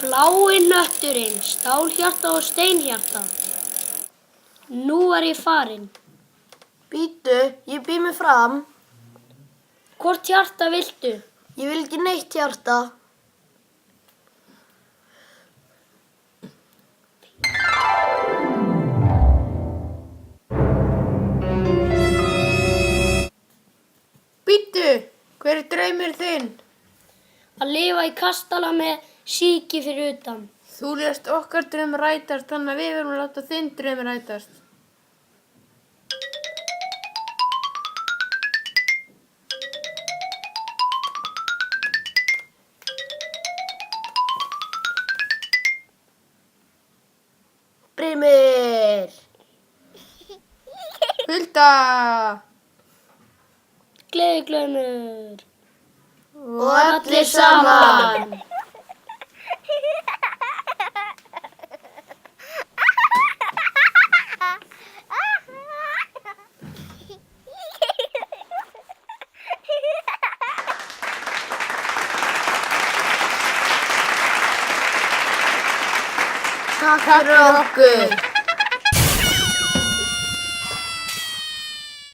Blái hnötturinn, stálhjarta og steinhjarta. Nú er ég farin. Bíddu, ég bý mig fram. Hvort hjarta viltu? Ég vil ekki neitt hjarta. Bíddu, hver er draumur þinn? Að lifa í kastala með síki fyrir utan. Þú lést okkar draum rætast, þannig að við verðum að láta þinn draum rætast. Brimir! Hulda! Gleðiglaumur. Og allir saman! Takk fyrir okkur!